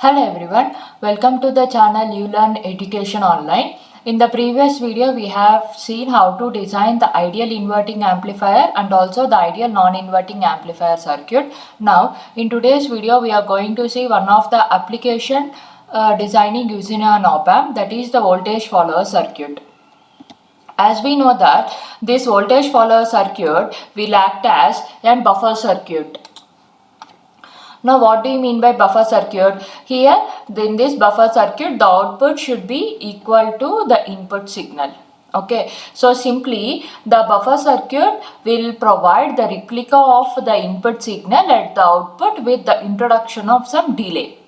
Hello everyone, welcome to the channel uLearn Education Online. In the previous video, we have seen how to design the ideal inverting amplifier and also the ideal non-inverting amplifier circuit. Now, in today's video, we are going to see one of the application designing using an op-amp, that is the voltage follower circuit. As we know that this voltage follower circuit will act as a buffer circuit. Now, what do you mean by buffer circuit? Here, in this buffer circuit, the output should be equal to the input signal. Okay, so simply the buffer circuit will provide the replica of the input signal at the output with the introduction of some delay.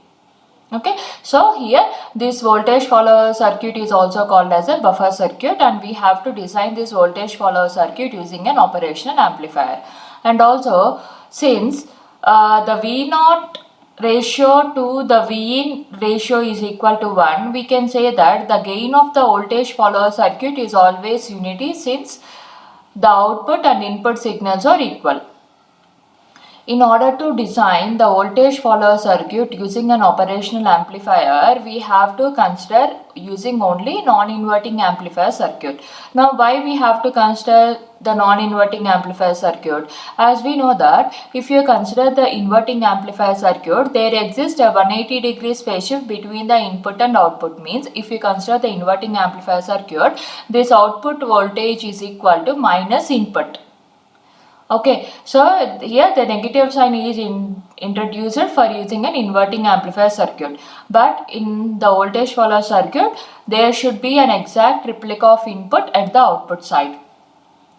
Okay, so here this voltage follower circuit is also called as a buffer circuit, and we have to design this voltage follower circuit using an operational amplifier. And also, since the V0 ratio to the Vin ratio is equal to 1, we can say that the gain of the voltage follower circuit is always unity, since the output and input signals are equal. In order to design the voltage follower circuit using an operational amplifier, we have to consider using only non-inverting amplifier circuit. Now, why we have to consider the non-inverting amplifier circuit? As we know that if you consider the inverting amplifier circuit, there exists a 180 degree phase shift between the input and output. Means if you consider the inverting amplifier circuit, this output voltage is equal to minus input. Okay, so here the negative sign is introduced for using an inverting amplifier circuit. But in the voltage follower circuit, there should be an exact replica of input at the output side.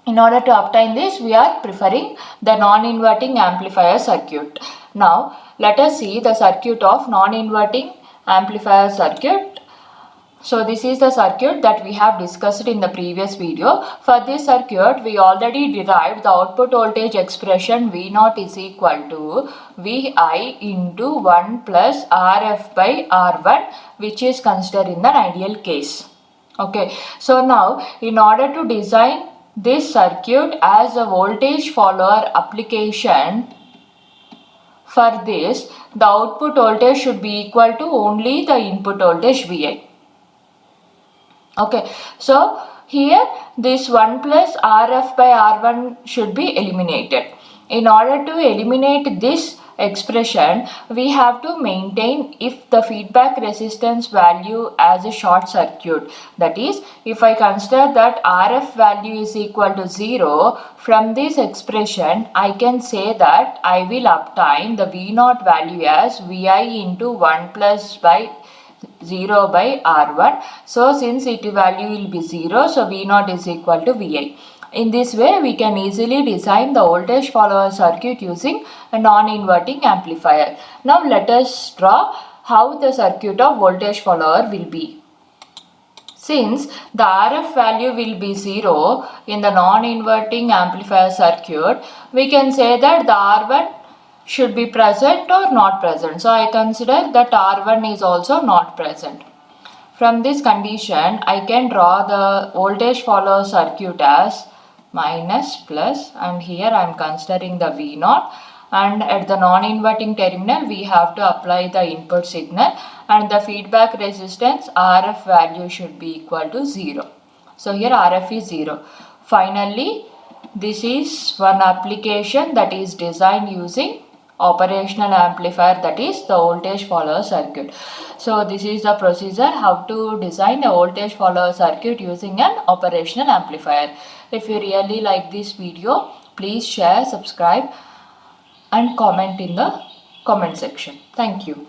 In order to obtain this, we are preferring the non-inverting amplifier circuit. Now, let us see the circuit of non-inverting amplifier circuit. So this is the circuit that we have discussed in the previous video. For this circuit, we already derived the output voltage expression V0 is equal to Vi into 1 plus Rf by R1, which is considered in the ideal case. Okay, so now in order to design this circuit as a voltage follower application, for this, the output voltage should be equal to only the input voltage Vi. Okay, so here this 1 plus Rf by R1 should be eliminated. In order to eliminate this expression, we have to maintain if the feedback resistance value as a short circuit. That is, if I consider that Rf value is equal to 0, from this expression I can say that I will obtain the V0 value as Vi into 1 plus by 0 by R1. So since its value will be 0, so V0 is equal to Vi. In this way, we can easily design the voltage follower circuit using a non-inverting amplifier. Now let us draw how the circuit of voltage follower will be. Since the Rf value will be 0 in the non-inverting amplifier circuit, we can say that the R1 should be present or not present. So I consider that R1 is also not present. From this condition, I can draw the voltage follower circuit as minus plus, and here I am considering the V0, and at the non-inverting terminal we have to apply the input signal, and the feedback resistance Rf value should be equal to 0. So here Rf is 0. Finally, this is one application that is designed using operational amplifier, that is the voltage follower circuit. So this is the procedure how to design a voltage follower circuit using an operational amplifier. If you really like this video, please share, subscribe and comment in the comment section. Thank you.